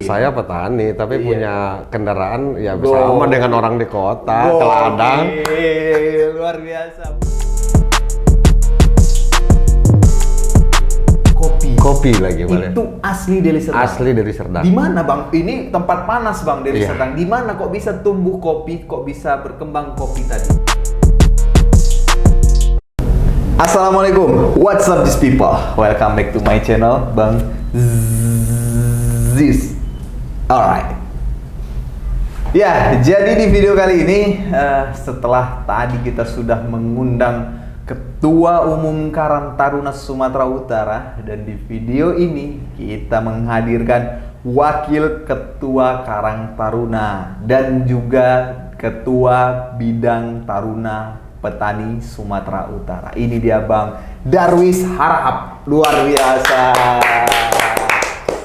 Saya petani, tapi Iya. punya kendaraan ya sama dengan orang di kota, ke ladang. Luar biasa. Kopi lagi boleh. Itu asli dari Serdang. Asli dari Serdang. Di mana bang? Ini tempat panas bang dari Iya. Serdang. Di mana kok bisa tumbuh kopi? Kok bisa berkembang kopi tadi? Assalamualaikum. What's up, these people? Welcome back to my channel, Bang Ziz. Alright. Ya, jadi di video kali ini setelah tadi kita sudah mengundang Ketua Umum Karang Taruna Sumatera Utara, dan di video ini kita menghadirkan Wakil Ketua Karang Taruna dan juga Ketua Bidang Taruna Petani Sumatera Utara. Ini dia Bang Darwis Harahap. Luar biasa.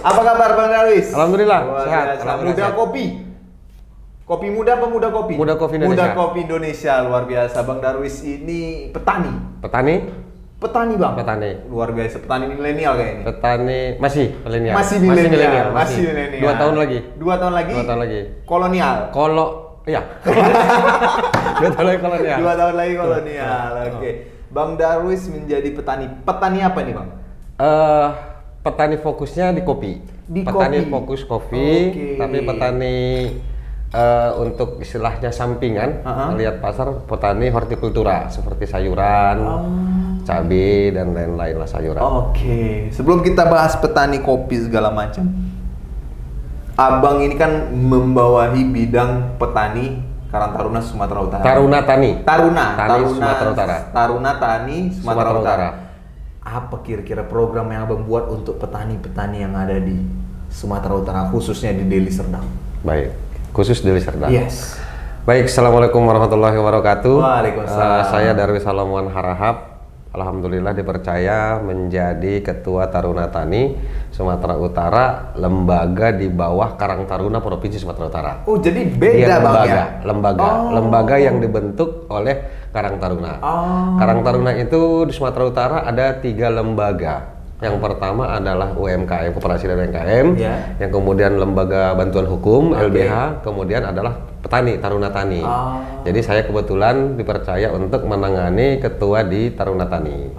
Apa kabar Bang Darwis? Alhamdulillah, Luar sehat. biasa. Alhamdulillah, Muda sehat. kopi. Kopi muda apa muda kopi? Muda Kopi Indonesia. Muda Kopi Indonesia, luar biasa. Bang Darwis ini petani. Petani? Petani bang? Petani. Luar biasa, petani milenial kayak ini. Petani masih milenial. Masih milenial. Masih. 2 tahun lagi. 2 tahun lagi? 2 tahun lagi. Kolonial? Iya. 2 tahun lagi kolonial. 2 tahun lagi kolonial, oke. Bang Darwis menjadi petani. Petani apa nih bang? Petani fokusnya di kopi. Di petani kopi. fokus kopi, Oke. tapi petani untuk istilahnya sampingan, melihat pasar, petani hortikultura seperti sayuran, cabai dan lain-lain lah sayuran. Oke, sebelum kita bahas petani kopi segala macam, Abang ini kan membawahi bidang petani Karang Taruna Sumatera Utara. Taruna Tani. Taruna Sumatera Utara. Taruna Tani Sumatera Sumatera Utara. Utara. Apa kira-kira program yang Abang buat untuk petani-petani yang ada di Sumatera Utara, khususnya di Deli Serdang? Baik, khusus Deli Serdang. Yes. Baik, assalamualaikum warahmatullahi wabarakatuh. Waalaikumsalam. Saya Darwis Salomuan Harahap. Alhamdulillah dipercaya menjadi Ketua Taruna Tani Sumatera Utara, lembaga di bawah Karang Taruna Provinsi Sumatera Utara. Oh, jadi Dia beda bang ya? lembaga yang dibentuk oleh Karang Taruna. Karang Taruna itu di Sumatera Utara ada 3 lembaga. Yang pertama adalah UMKM, Koperasi dan UMKM. Yang kemudian Lembaga Bantuan Hukum, LBH. Kemudian adalah Petani, Taruna Tani. Jadi saya kebetulan dipercaya untuk menangani ketua di Taruna Tani.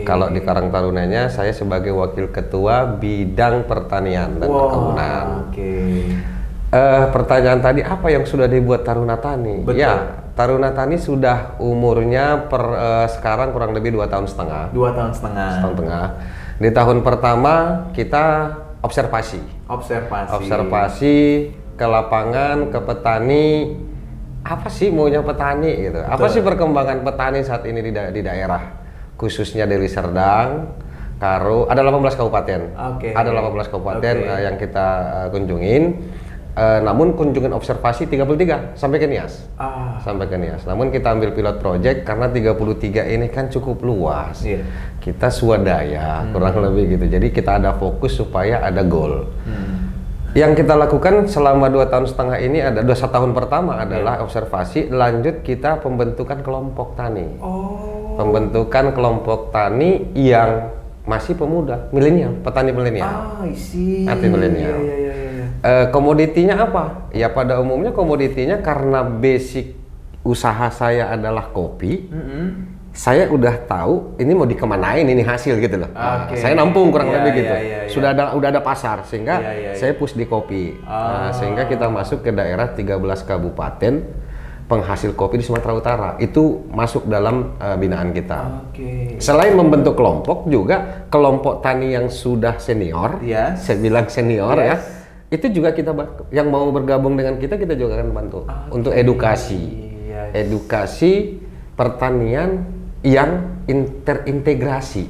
Kalau di Karang Tarunanya saya sebagai Wakil Ketua Bidang Pertanian dan Perkebunan. Pertanyaan tadi, apa yang sudah dibuat Taruna Tani? Betul. Ya, Taruna Tani sudah umurnya sekarang kurang lebih 2 tahun setengah. 2 tahun setengah. Setahun tengah. Di tahun pertama kita observasi ke lapangan, ke petani. Apa sih maunya petani gitu? Apa sih perkembangan petani saat ini di daerah, khususnya Deli Serdang, Karo, ada 18 kabupaten. Ada 18 kabupaten yang kita kunjungin. Namun kunjungan observasi 33 sampai ke Nias. Sampai ke Nias. Namun kita ambil pilot project karena 33 ini kan cukup luas. Kita swadaya kurang lebih gitu. Jadi kita ada fokus supaya ada goal. Yang kita lakukan selama 2 tahun setengah ini ada 2 tahun pertama adalah observasi, lanjut kita pembentukan kelompok tani. Pembentukan kelompok tani yang masih pemuda, milenial, petani milenial. Petani milenial. Komoditinya apa? Ya pada umumnya komoditinya karena basic usaha saya adalah kopi. Saya udah tahu ini mau dikemanain ini hasil gitu loh. Saya nampung kurang lebih gitu. Udah ada pasar sehingga saya push di kopi. Sehingga kita masuk ke daerah 13 kabupaten penghasil kopi di Sumatera Utara. Itu masuk dalam binaan kita. Selain membentuk kelompok, juga kelompok tani yang sudah senior, saya bilang senior ya. Itu juga kita yang mau bergabung dengan kita juga akan bantu untuk edukasi. Edukasi pertanian yang terintegrasi.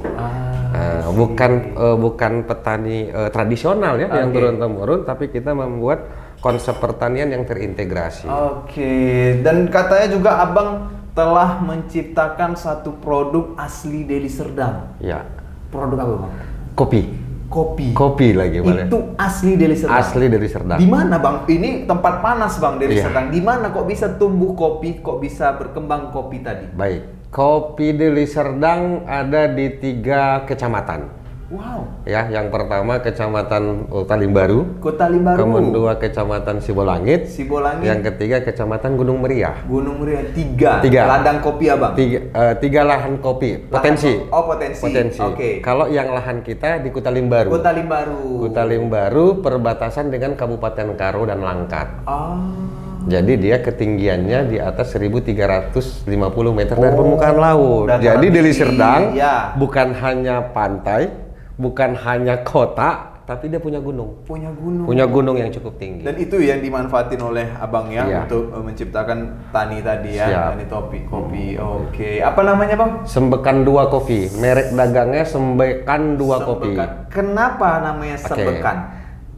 Bukan petani tradisional ya yang turun-temurun, tapi kita membuat konsep pertanian yang terintegrasi. Dan katanya juga Abang telah menciptakan satu produk asli Deli Serdang. Ya. Produk apa Bang? Kopi lagi boleh. Itu asli Deli Serdang. Asli dari Serdang. Di mana Bang? Ini tempat panas Bang Deli Serdang. Di mana kok bisa tumbuh kopi? Kok bisa berkembang kopi tadi? Baik. Kopi Deli Serdang ada di 3 kecamatan. Wow. Ya, yang pertama Kecamatan Talimbaru, Kota Limbaru. kemudian kedua Kecamatan Sibolangit, Sibolangit. yang ketiga Kecamatan Gunung Meriah. Gunung Meriah. Tiga. Tiga. Ladang kopi abang. Tiga lahan kopi, potensi. Potensi. Oke. Kalau yang lahan kita di Kota Limbaru. Kota Limbaru. Kota Limbaru perbatasan dengan Kabupaten Karo dan Langkat. Ah. Jadi dia ketinggiannya di atas 1350 meter dari permukaan laut. dataran Jadi Deli tinggi, Serdang ya. bukan hanya pantai, bukan hanya kota, tapi dia punya gunung. Punya gunung. Punya gunung yang cukup tinggi. Dan itu yang dimanfaatin oleh abang ya Iya. untuk menciptakan tani tadi ya, Siap. tani kopi. Oke, apa namanya bang? Sembekan 2 Kopi, merek dagangnya Sembekan 2 Kopi. Sembekan. Kenapa namanya Oke. Sembekan?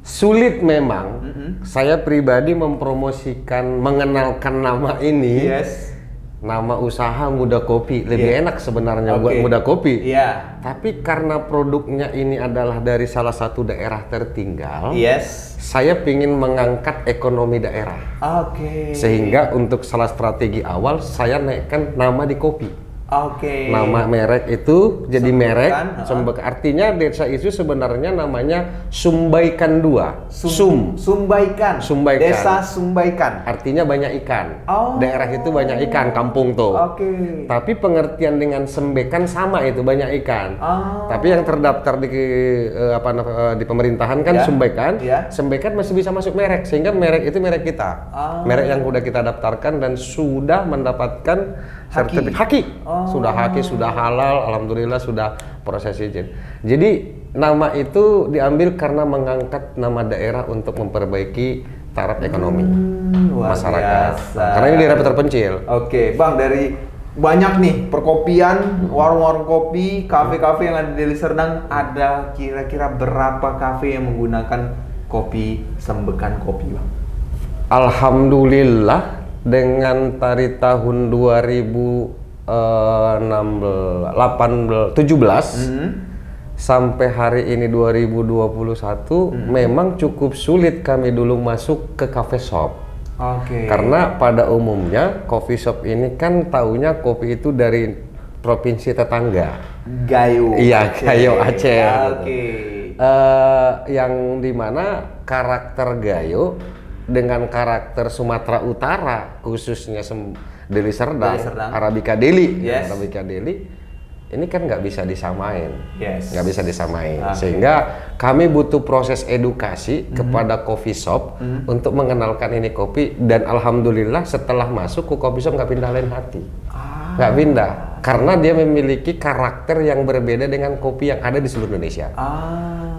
Sulit memang, saya pribadi mempromosikan, mengenalkan nama ini. Yes. Nama usaha Muda Kopi lebih Iya. enak sebenarnya buat Oke. Muda Kopi. Iya. Tapi karena produknya ini adalah dari salah satu daerah tertinggal, Yes. saya ingin mengangkat ekonomi daerah. Oke. Sehingga untuk salah strategi awal saya naikkan nama di kopi. Oke. Nama merek itu jadi merek Sembekan, artinya desa itu sebenarnya namanya Sumbaikan 2. Sumbaikan. Sumbaikan. Desa Sumbaikan. Artinya banyak ikan. Oh. Daerah itu banyak ikan, kampung tuh. Oke. Tapi pengertian dengan sembekan sama itu banyak ikan. Oh. Tapi yang terdaftar di di pemerintahan kan Ya. Sumbaikan. Ya. Sembekan masih bisa masuk merek sehingga merek itu merek kita. Oh. Merek yang sudah kita daftarkan dan sudah mendapatkan sertifikat haki. Oh. Sudah haki, sudah halal, alhamdulillah sudah proses izin. Jadi nama itu diambil karena mengangkat nama daerah untuk memperbaiki taraf ekonomi Luar masyarakat. biasa. Karena ini daerah terpencil. Oke, Bang, dari banyak nih perkopian, warung-warung kopi, kafe-kafe yang ada di Deli Serdang, ada kira-kira berapa kafe yang menggunakan kopi Sembekan Kopi, Bang? Alhamdulillah dengan dari tahun 17 sampai hari ini 2021 memang cukup sulit kami dulu masuk ke cafe shop. Oke. Karena pada umumnya coffee shop ini kan taunya kopi itu dari provinsi tetangga. Gayo. Iya, Aceh. Gayo Aceh. Oke. Yang dimana karakter Gayo dengan karakter Sumatera Utara, khususnya Deli Serdang, Arabica Deli, Yes. Arabica Deli, ini kan nggak bisa disamain, Yes. nggak bisa disamain. Oke. Sehingga kami butuh proses edukasi kepada coffee shop untuk mengenalkan ini kopi. Dan alhamdulillah setelah masuk ke coffee shop nggak pindah lain hati, nggak pindah, karena dia memiliki karakter yang berbeda dengan kopi yang ada di seluruh Indonesia.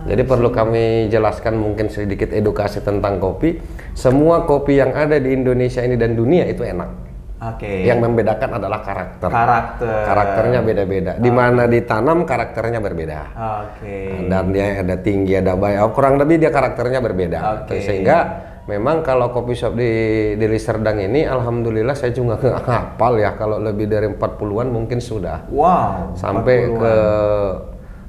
Jadi perlu kami jelaskan mungkin sedikit edukasi tentang kopi. Semua kopi yang ada di Indonesia ini dan dunia itu enak. Oke. Yang membedakan adalah karakter. Karakter. Karakternya beda-beda. Di mana ditanam karakternya berbeda. Oke. Dan dia ada tinggi, ada baik. Kurang lebih dia karakternya berbeda. Oke. Sehingga memang kalau kopi shop di Deli Serdang ini, alhamdulillah saya juga nggak hafal ya. Kalau lebih dari 40-an mungkin sudah. Wow. Sampai 40-an. ke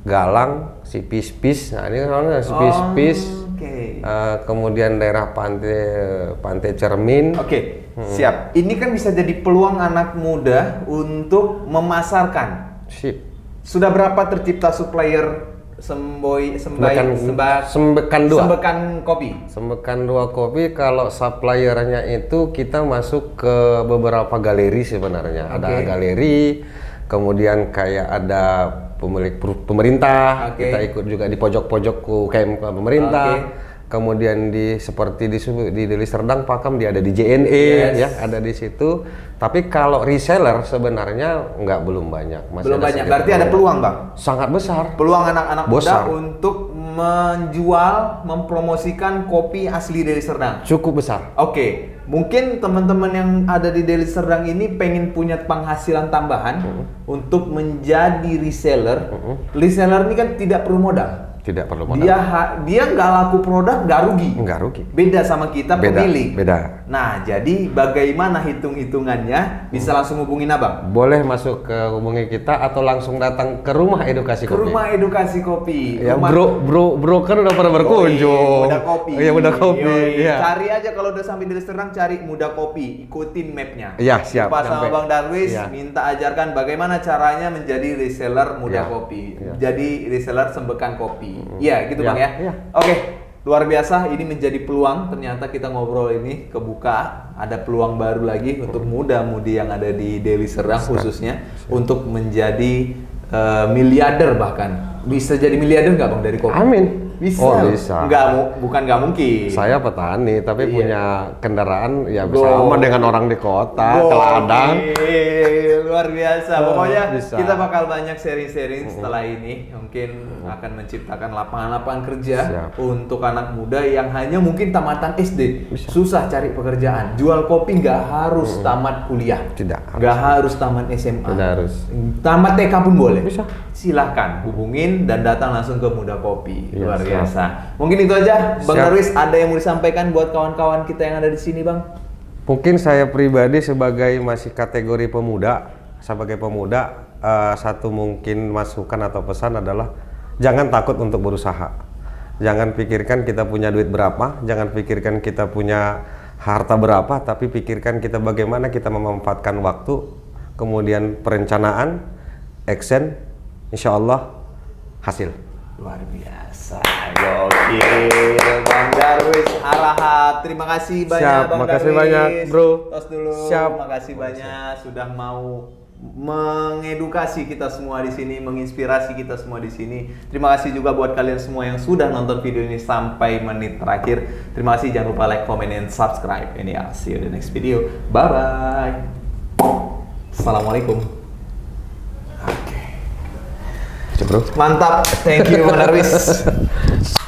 Galang, si Pis-Pis. Nah ini namanya si Pis-Pis. Oke. Kemudian daerah Pantai Cermin. Oke, siap. Ini kan bisa jadi peluang anak muda untuk memasarkan. Sip. Sudah berapa tercipta supplier Sembekan kopi? Sembekan 2 Kopi kalau suppliernya itu kita masuk ke beberapa galeri sebenarnya. Ada galeri, kemudian kayak ada pemilik pemerintah, kita ikut juga di pojok-pojok UKM pemerintah. Kemudian seperti di Deli Serdang Pakam dia ada di JNE ya, ada di situ. Tapi kalau reseller sebenarnya belum banyak. Belum banyak. Berarti ada peluang, Bang. Sangat besar. Peluang anak-anak muda Besar. untuk menjual, mempromosikan kopi asli Deli Serdang. Cukup besar. Oke, mungkin teman-teman yang ada di Deli Serdang ini pengen punya penghasilan tambahan untuk menjadi reseller. Reseller ini kan tidak perlu modal. Tidak perlu modal. Dia nggak laku produk, nggak rugi. Nggak rugi. Beda sama kita Beda, pemilik. beda. Nah, jadi bagaimana hitung-hitungannya? Bisa langsung hubungin abang. Boleh masuk ke hubungi kita atau langsung datang ke rumah edukasi Ke kopi. rumah edukasi kopi. Ya, Rumah- bro kan udah pernah berkunjung. Muda kopi. Iya, Muda Kopi. Yoi. Iya. Cari aja kalau udah sampai di Serdang, cari Muda Kopi. Ikutin mapnya. Iya, siap. Pas sama Sampai. Bang Darwis, Iya. minta ajarkan bagaimana caranya menjadi reseller Muda Iya. Kopi. Iya. Jadi reseller Sembekan Kopi. Iya, gitu Iya. Bang ya. Iya. Oke. Luar biasa, ini menjadi peluang. Ternyata kita ngobrol ini kebuka. Ada peluang baru lagi untuk muda-mudi yang ada di Deli Serdang khususnya untuk menjadi miliarder bahkan. Bisa jadi miliarder nggak Bang dari kopi? Amin. Bisa. Oh, bisa. Bukan nggak mungkin. Saya petani, tapi Iya. punya kendaraan ya Go. sama dengan orang di kota, ke ladang. Luar biasa. Pokoknya bisa. kita bakal banyak sharing-sharing setelah ini. Mungkin akan menciptakan lapangan-lapangan kerja Siap. untuk anak muda yang hanya mungkin tamatan SD. Bisa. Susah cari pekerjaan. Jual kopi nggak harus tamat kuliah. Tidak Nggak harus tamat SMA. Tidak harus. Tamat TK pun boleh. Bisa. Silahkan hubungin dan datang langsung ke Muda Kopi. Iya, Luar siap. biasa. Mungkin itu aja, Bang Siap. Darwis. Ada yang mau disampaikan buat kawan-kawan kita yang ada di sini, Bang? Mungkin saya pribadi sebagai masih kategori pemuda, satu mungkin masukan atau pesan adalah jangan takut untuk berusaha. Jangan pikirkan kita punya duit berapa, jangan pikirkan kita punya harta berapa, tapi pikirkan kita bagaimana kita memanfaatkan waktu, kemudian perencanaan, action, insya Allah hasil. Luar biasa, gokil, Bang Darwis Harahap. Terima kasih banyak, Siap, Bang makasih Darwis. banyak, bro. Tos dulu. Siap. Makasih banyak sudah mau mengedukasi kita semua di sini, menginspirasi kita semua di sini. Terima kasih juga buat kalian semua yang sudah nonton video ini sampai menit terakhir. Terima kasih, jangan lupa like, comment, and subscribe. Ini I'll see you in the next video. Bye bye. Assalamualaikum. Bro. Mantap, thank you Bang Darwis.